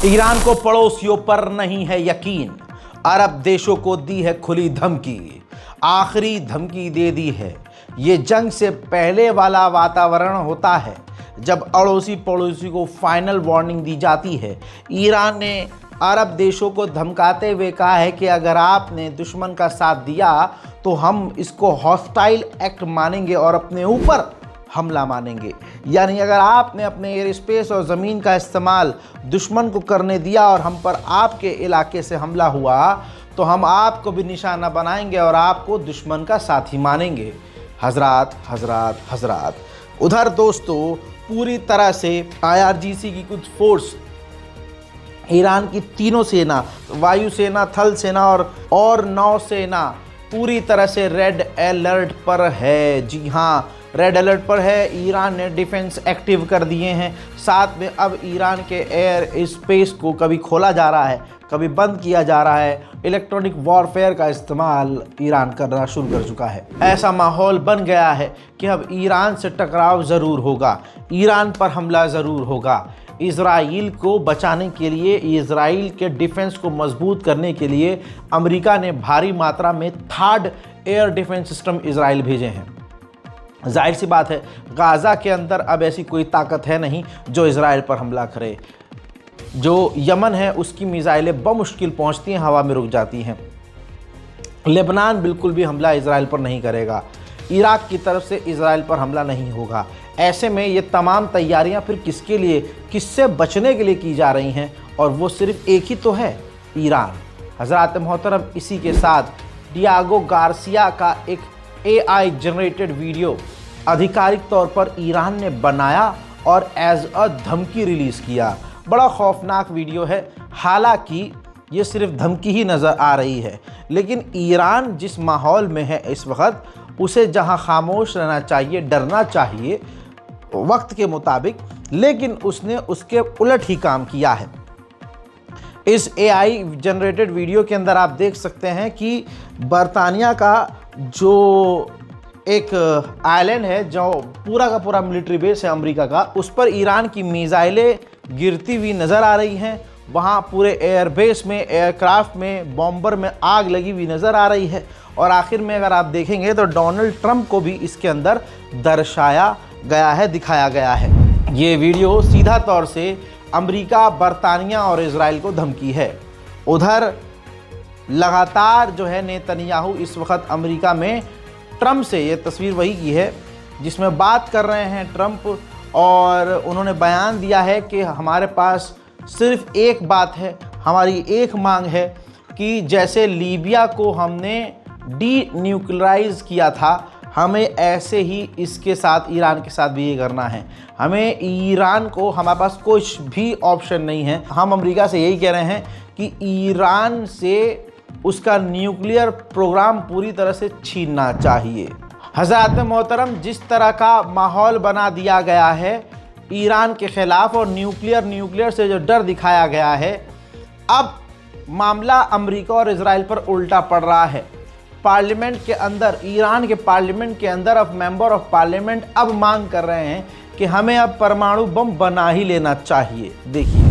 Iran को पड़ोसियों पर नहीं है यकीन, अरब देशों को दी है खुली धमकी, आखिरी धमकी दे दी है। ये जंग से पहले वाला वातावरण होता है जब अड़ोसी पड़ोसी को फाइनल वार्निंग दी जाती है। ईरान ने अरब देशों को धमकाते हुए कहा है कि अगर आपने दुश्मन का साथ दिया तो हम इसको हॉस्टाइल एक्ट मानेंगे और अपने ऊपर हमला मानेंगे। यानी अगर आपने अपने एयर स्पेस और ज़मीन का इस्तेमाल दुश्मन को करने दिया और हम पर आपके इलाके से हमला हुआ तो हम आपको भी निशाना बनाएंगे और आपको दुश्मन का साथी मानेंगे। हजरात हजरात हजरात, उधर दोस्तों पूरी तरह से IRGC की कुछ फोर्स, ईरान की तीनों सेना, वायुसेना, थल सेना और नौसेना पूरी तरह से रेड अलर्ट पर है। जी हाँ, रेड अलर्ट पर है। ईरान ने डिफेंस एक्टिव कर दिए हैं। साथ में अब ईरान के एयर स्पेस को कभी खोला जा रहा है, कभी बंद किया जा रहा है। इलेक्ट्रॉनिक वॉरफेयर का इस्तेमाल ईरान करना शुरू कर चुका है। ऐसा माहौल बन गया है कि अब ईरान से टकराव ज़रूर होगा, ईरान पर हमला ज़रूर होगा। इज़राइल को बचाने के लिए, इज़राइल के डिफेंस को मजबूत करने के लिए अमेरिका ने भारी मात्रा में third air defence system Israel भेजे हैं। जाहिर सी बात है, गाज़ा के अंदर अब ऐसी कोई ताकत है नहीं जो इज़राइल पर हमला करे। जो यमन है उसकी मिसाइलें बमुश्किल पहुंचती हैं, हवा में रुक जाती हैं। लेबनान बिल्कुल भी हमला इज़राइल पर नहीं करेगा। इराक की तरफ से इज़राइल पर हमला नहीं होगा। ऐसे में ये तमाम तैयारियां फिर किसके लिए, किससे बचने के लिए की जा रही हैं, और वो सिर्फ एक ही तो है, ईरान। हज़रात मोहतरम, इसी के साथ डियागो गार्सिया का एक AI जनरेटेड वीडियो आधिकारिक तौर पर ईरान ने बनाया और एज अ धमकी रिलीज़ किया। बड़ा खौफनाक वीडियो है। हालांकि ये सिर्फ धमकी ही नज़र आ रही है, लेकिन ईरान जिस माहौल में है इस वक्त, उसे जहां खामोश रहना चाहिए, डरना चाहिए वक्त के मुताबिक, लेकिन उसने उसके उलट ही काम किया है। इस AI जनरेटेड वीडियो के अंदर आप देख सकते हैं कि बरतानिया का जो एक आइलैंड है, जो पूरा का पूरा मिलिट्री बेस है अमेरिका का, उस पर ईरान की मिसाइलें गिरती हुई नज़र आ रही हैं। वहाँ पूरे एयरबेस में, एयरक्राफ्ट में, बॉम्बर में आग लगी हुई नज़र आ रही है। और आखिर में अगर आप देखेंगे तो डोनाल्ड ट्रंप को भी इसके अंदर दर्शाया गया है, दिखाया गया है। ये वीडियो सीधा तौर से अमेरिका, बरतानिया और इज़राइल को धमकी है। उधर लगातार जो है नेतन्याहू इस वक्त अमेरिका में ट्रंप से, ये तस्वीर वही की है जिसमें बात कर रहे हैं ट्रंप, और उन्होंने बयान दिया है कि हमारे पास सिर्फ एक बात है, हमारी एक मांग है कि जैसे लीबिया को हमने डी न्यूक्लियराइज किया था, हमें ऐसे ही इसके साथ, ईरान के साथ भी ये करना है। हमें ईरान को, हमारे पास कुछ भी ऑप्शन नहीं है। हम अमेरिका से यही कह रहे हैं कि ईरान से उसका न्यूक्लियर प्रोग्राम पूरी तरह से छीनना चाहिए। हज़रात मोहतरम, जिस तरह का माहौल बना दिया गया है ईरान के ख़िलाफ़ और न्यूक्लियर से जो डर दिखाया गया है, अब मामला अमेरिका और इज़राइल पर उल्टा पड़ रहा है। पार्लियामेंट के अंदर, ईरान के पार्लियामेंट के अंदर अब मेंबर ऑफ पार्लियामेंट अब मांग कर रहे हैं कि हमें अब परमाणु बम बना ही लेना चाहिए। देखिए,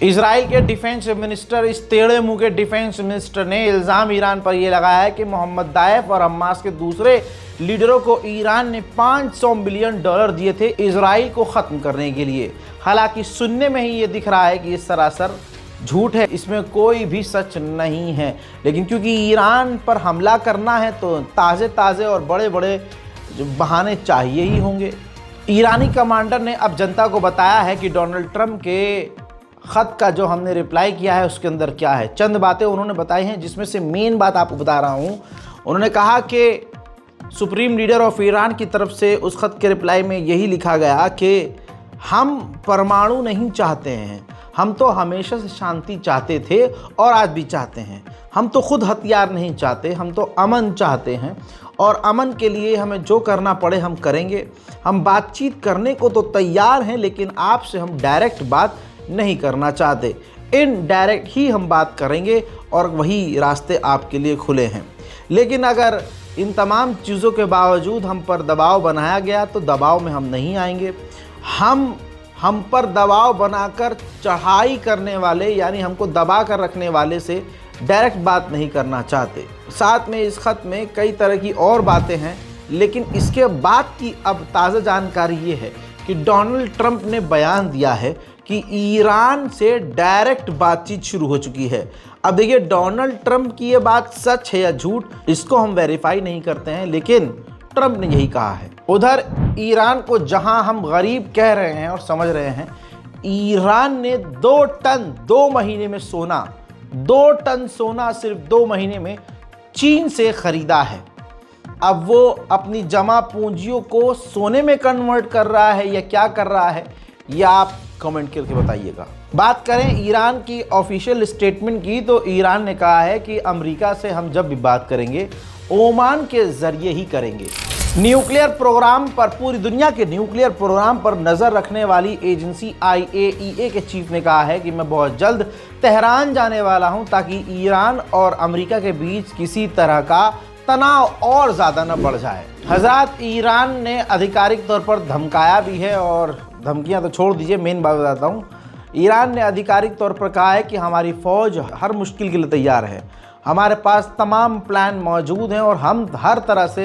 इजराइल के डिफेंस मिनिस्टर, इस टेढ़े मुंह के डिफेंस मिनिस्टर ने इल्ज़ाम ईरान पर यह लगाया है कि मोहम्मद दाएफ और हमास के दूसरे लीडरों को ईरान ने $500 मिलियन दिए थे इजराइल को ख़त्म करने के लिए। हालांकि सुनने में ही ये दिख रहा है कि ये सरासर झूठ है, इसमें कोई भी सच नहीं है। लेकिन क्योंकि ईरान पर हमला करना है तो ताज़े और बड़े बड़े बहाने चाहिए ही होंगे। ईरानी कमांडर ने अब जनता को बताया है कि डोनाल्ड ट्रंप के ख़त का जो हमने रिप्लाई किया है उसके अंदर क्या है। चंद बातें उन्होंने बताई हैं, जिसमें से मेन बात आपको बता रहा हूँ। उन्होंने कहा कि सुप्रीम लीडर ऑफ ईरान की तरफ से उस ख़त के रिप्लाई में यही लिखा गया कि हम परमाणु नहीं चाहते हैं, हम तो हमेशा से शांति चाहते थे और आज भी चाहते हैं। हम तो खुद हथियार नहीं चाहते, हम तो अमन चाहते हैं और अमन के लिए हमें जो करना पड़े हम करेंगे। हम बातचीत करने को तो तैयार हैं, लेकिन आपसे हम डायरेक्ट बात नहीं करना चाहते, इनडायरेक्ट ही हम बात करेंगे और वही रास्ते आपके लिए खुले हैं। लेकिन अगर इन तमाम चीज़ों के बावजूद हम पर दबाव बनाया गया तो दबाव में हम नहीं आएंगे। हम पर दबाव बनाकर चढ़ाई करने वाले, यानी हमको दबा कर रखने वाले से डायरेक्ट बात नहीं करना चाहते। साथ में इस ख़त में कई तरह की और बातें हैं, लेकिन इसके बाद की अब ताज़ा जानकारी ये है कि डोनाल्ड ट्रंप ने बयान दिया है कि ईरान से डायरेक्ट बातचीत शुरू हो चुकी है। अब देखिए, डोनाल्ड ट्रंप की ये बात सच है या झूठ, इसको हम वेरीफाई नहीं करते हैं, लेकिन ट्रंप ने यही कहा है। उधर ईरान को जहां हम गरीब कह रहे हैं और समझ रहे हैं, ईरान ने 2 टन 2 महीने में सोना, 2 टन सोना सिर्फ 2 महीने में चीन से ख़रीदा है। अब वो अपनी जमा पूंजियों को सोने में कन्वर्ट कर रहा है या क्या कर रहा है, या आप कमेंट करके बताइएगा। बात करें ईरान की ऑफिशियल स्टेटमेंट की, तो ईरान ने कहा है कि अमेरिका से हम जब भी बात करेंगे ओमान के ज़रिए ही करेंगे। न्यूक्लियर प्रोग्राम पर, पूरी दुनिया के न्यूक्लियर प्रोग्राम पर नज़र रखने वाली एजेंसी IAEA के चीफ ने कहा है कि मैं बहुत जल्द तेहरान जाने वाला हूं, ताकि ईरान और अमेरिका के बीच किसी तरह का तनाव और ज़्यादा न बढ़ जाए। हज़रात, ईरान ने आधिकारिक तौर पर धमकाया भी है, और धमकियां तो छोड़ दीजिए, मेन बात बताता हूँ। ईरान ने आधिकारिक तौर पर कहा है कि हमारी फ़ौज हर मुश्किल के लिए तैयार है, हमारे पास तमाम प्लान मौजूद हैं और हम हर तरह से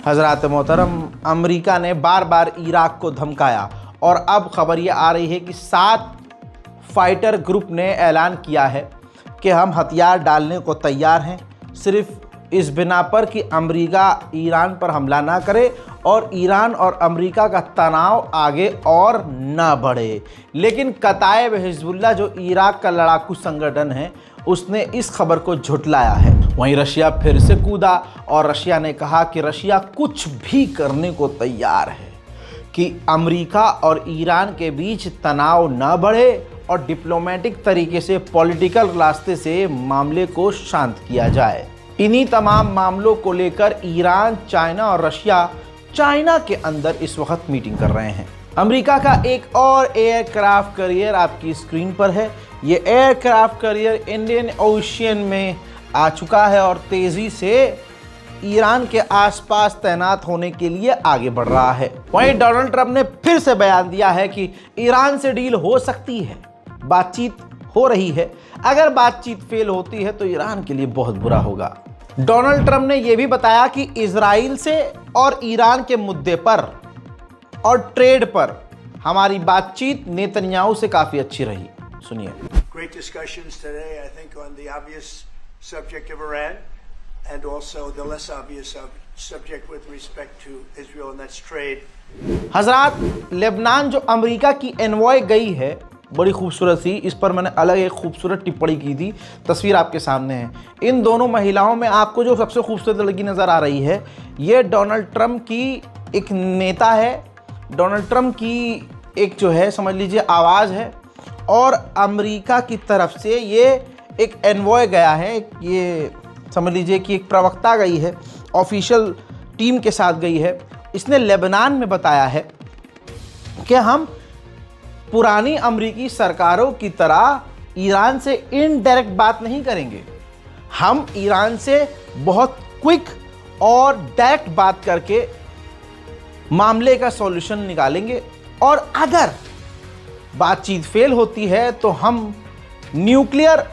हज़रात मोहतरम, अमेरिका ने बार बार इराक को धमकाया और अब खबर ये आ रही है कि 7 फाइटर ग्रुप ने ऐलान किया है कि हम हथियार डालने को तैयार हैं, सिर्फ इस बिना पर कि अमेरिका ईरान पर हमला ना करे और ईरान और अमेरिका का तनाव आगे और ना बढ़े। लेकिन कताइब हिजबुल्लाह, जो इराक का लड़ाकू संगठन है, उसने इस खबर को झुटलाया है। वहीं रशिया फिर से कूदा और रशिया ने कहा कि रशिया कुछ भी करने को तैयार है कि अमेरिका और ईरान के बीच तनाव न बढ़े और डिप्लोमेटिक तरीके से, पॉलिटिकल रास्ते से मामले को शांत किया जाए। इन्हीं तमाम मामलों को लेकर ईरान, चाइना और रशिया चाइना के अंदर इस वक्त मीटिंग कर रहे हैं। अमेरिका का एक और एयरक्राफ्ट कैरियर आपकी स्क्रीन पर है। ये एयरक्राफ्ट कैरियर इंडियन ओशियन में आ चुका है और तेज़ी से ईरान के आसपास तैनात होने के लिए आगे बढ़ रहा है। वहीं डोनाल्ड ट्रंप ने फिर से बयान दिया है कि ईरान से डील हो सकती है, बातचीत हो रही है। अगर बातचीत फेल होती है तो ईरान के लिए बहुत बुरा होगा। डोनाल्ड ट्रंप ने यह भी बताया कि इजराइल से और ईरान के मुद्दे पर और ट्रेड पर हमारी बातचीत नेतन्याहू से काफ़ी अच्छी रही। सुनिए। Great discussions today, I think, on the obvious subject of Iran and also the less obvious subject with respect to Israel, and that's trade. हजरात, लेबनान जो अमेरिका की एनवॉय गई है, बड़ी खूबसूरत सी, इस पर मैंने अलग एक खूबसूरत टिप्पणी की थी, तस्वीर आपके सामने है। इन दोनों महिलाओं में आपको जो सबसे खूबसूरत लड़की नज़र आ रही है, ये डोनाल्ड ट्रंप की एक नेता है, डोनाल्ड ट्रंप की एक जो है समझ लीजिए आवाज़ है, और अमेरिका की तरफ से ये एक एनवॉय गया है, ये समझ लीजिए कि एक प्रवक्ता गई है, ऑफिशियल टीम के साथ गई है। इसने लेबनान में बताया है कि हम पुरानी अमेरिकी सरकारों की तरह ईरान से इनडायरेक्ट बात नहीं करेंगे, हम ईरान से बहुत क्विक और डायरेक्ट बात करके मामले का सॉल्यूशन निकालेंगे। और अगर बातचीत फेल होती है तो हम न्यूक्लियर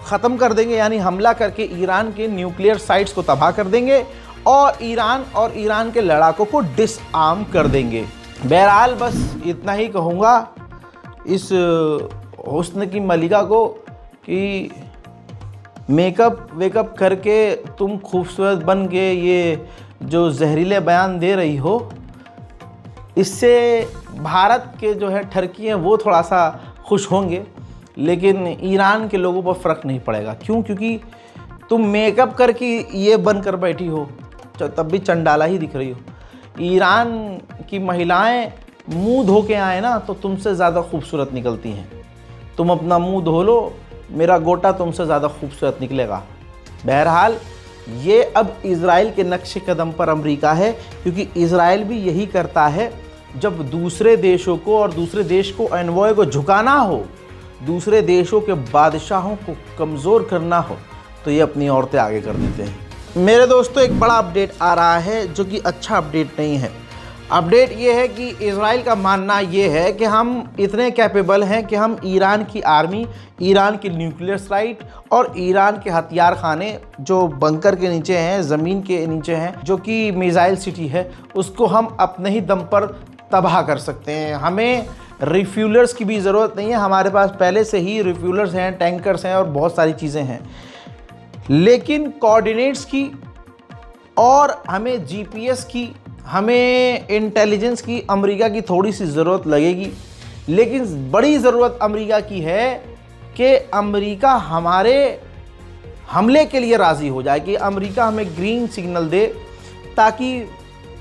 ख़त्म कर देंगे, यानी हमला करके ईरान के न्यूक्लियर साइट्स को तबाह कर देंगे और ईरान के लड़ाकों को डिसआर्म कर देंगे। बहरहाल बस इतना ही कहूँगा इस हुस्न की मलिका को कि मेकअप वेकअप करके तुम खूबसूरत बन के ये जो जहरीले बयान दे रही हो, इससे भारत के जो है ठरकी हैं वो थोड़ा सा खुश होंगे, लेकिन ईरान के लोगों पर फ़र्क नहीं पड़ेगा। क्यों? क्योंकि तुम मेकअप करके ये बनकर बैठी हो, तब भी चंडाला ही दिख रही हो। ईरान की महिलाएं मुंह धो के आए ना तो तुमसे ज़्यादा खूबसूरत निकलती हैं। तुम अपना मुंह धो लो, मेरा गोटा तुमसे ज़्यादा खूबसूरत निकलेगा। बहरहाल ये अब इज़राइल के नक्शे कदम पर अमेरिका है, क्योंकि इज़राइल भी यही करता है। जब दूसरे देशों को और दूसरे देश को एनवॉय को झुकाना हो, दूसरे देशों के बादशाहों को कमज़ोर करना हो, तो ये अपनी औरतें आगे कर देते हैं। मेरे दोस्तों, एक बड़ा अपडेट आ रहा है जो कि अच्छा अपडेट नहीं है। अपडेट ये है कि इज़राइल का मानना ये है कि हम इतने कैपेबल हैं कि हम ईरान की आर्मी, ईरान की न्यूक्लियर साइट और ईरान के हथियार खाने जो बंकर के नीचे हैं, ज़मीन के नीचे हैं, जो कि मिसाइल सिटी है, उसको हम अपने ही दम पर तबाह कर सकते हैं। हमें रिफ्यूलर्स की भी ज़रूरत नहीं है, हमारे पास पहले से ही रिफ्यूलर्स हैं, टैंकर्स हैं और बहुत सारी चीज़ें हैं। लेकिन कोऑर्डिनेट्स की और हमें जीपीएस की, हमें इंटेलिजेंस की अमेरिका की थोड़ी सी ज़रूरत लगेगी। लेकिन बड़ी ज़रूरत अमेरिका की है कि अमेरिका हमारे हमले के लिए राज़ी हो जाए, कि अमेरिका हमें ग्रीन सिग्नल दे, ताकि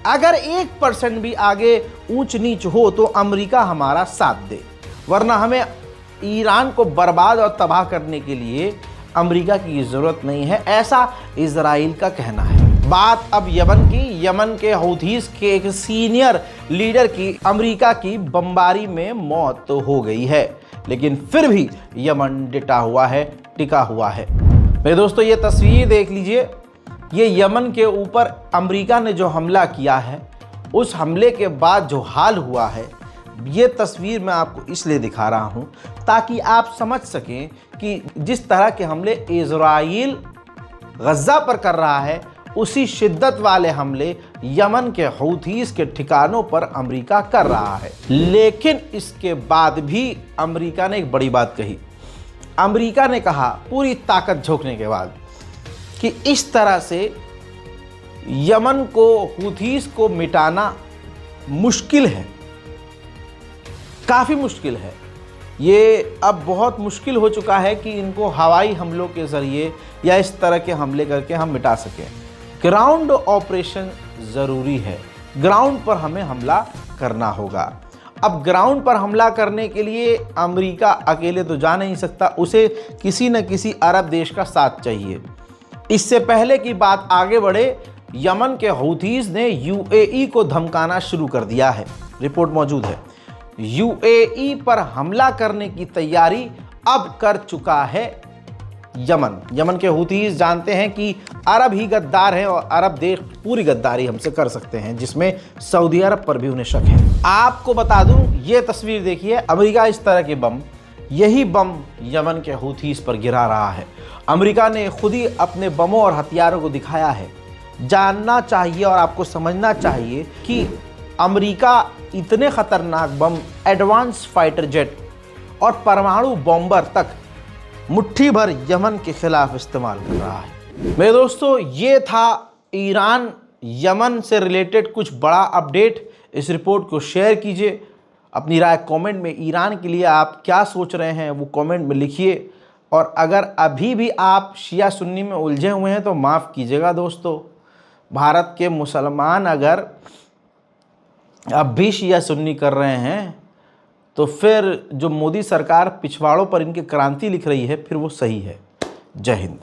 अगर 1% भी आगे ऊंच नीच हो तो अमेरिका हमारा साथ दे। वरना हमें ईरान को बर्बाद और तबाह करने के लिए अमेरिका की ज़रूरत नहीं है, ऐसा इज़राइल का कहना है। बात अब यमन की। यमन के हौथीस के एक सीनियर लीडर की अमेरिका की बमबारी में मौत तो हो गई है, लेकिन फिर भी यमन डिटा हुआ है, टिका हुआ है। मेरे दोस्तों, ये तस्वीर देख लीजिए। ये यमन के ऊपर अमेरिका ने जो हमला किया है, उस हमले के बाद जो हाल हुआ है, ये तस्वीर मैं आपको इसलिए दिखा रहा हूँ ताकि आप समझ सकें कि जिस तरह के हमले इज़राइल गज़ा पर कर रहा है, उसी शिद्दत वाले हमले यमन के हौथीस के ठिकानों पर अमेरिका कर रहा है। लेकिन इसके बाद भी अमेरिका ने एक बड़ी बात कही। अमेरिका ने कहा, पूरी ताकत झोंकने के बाद, कि इस तरह से यमन को, हूथीस को मिटाना मुश्किल है, काफ़ी मुश्किल है। ये अब बहुत मुश्किल हो चुका है कि इनको हवाई हमलों के ज़रिए या इस तरह के हमले करके हम मिटा सकें। ग्राउंड ऑपरेशन ज़रूरी है, ग्राउंड पर हमें हमला करना होगा। अब ग्राउंड पर हमला करने के लिए अमेरिका अकेले तो जा नहीं सकता, उसे किसी न किसी अरब देश का साथ चाहिए। इससे पहले की बात आगे बढ़े, यमन के हौथीस ने यूएई को धमकाना शुरू कर दिया है, रिपोर्ट मौजूद है। यूएई पर हमला करने की तैयारी अब कर चुका है यमन के हूथीस जानते हैं कि अरब ही गद्दार हैं और अरब देश पूरी गद्दारी हमसे कर सकते हैं, जिसमें सऊदी अरब पर भी उन्हें शक है। आपको बता दूं, ये तस्वीर देखिए, अमेरिका इस तरह के बम, यही बम यमन के हूथीस पर गिरा रहा है। अमेरिका ने खुद ही अपने बमों और हथियारों को दिखाया है। जानना चाहिए और आपको समझना चाहिए कि अमेरिका इतने ख़तरनाक बम, एडवांस फाइटर जेट और परमाणु बॉम्बर तक मुट्ठी भर यमन के खिलाफ इस्तेमाल कर रहा है। मेरे दोस्तों, ये था ईरान यमन से रिलेटेड कुछ बड़ा अपडेट। इस रिपोर्ट को शेयर कीजिए, अपनी राय कमेंट में, ईरान के लिए आप क्या सोच रहे हैं वो कमेंट में लिखिए। और अगर अभी भी आप शिया सुन्नी में उलझे हुए हैं तो माफ़ कीजिएगा दोस्तों, भारत के मुसलमान अगर अब भी शिया सुन्नी कर रहे हैं तो फिर जो मोदी सरकार पिछवाड़ों पर इनकी क्रांति लिख रही है, फिर वो सही है। जय हिंद।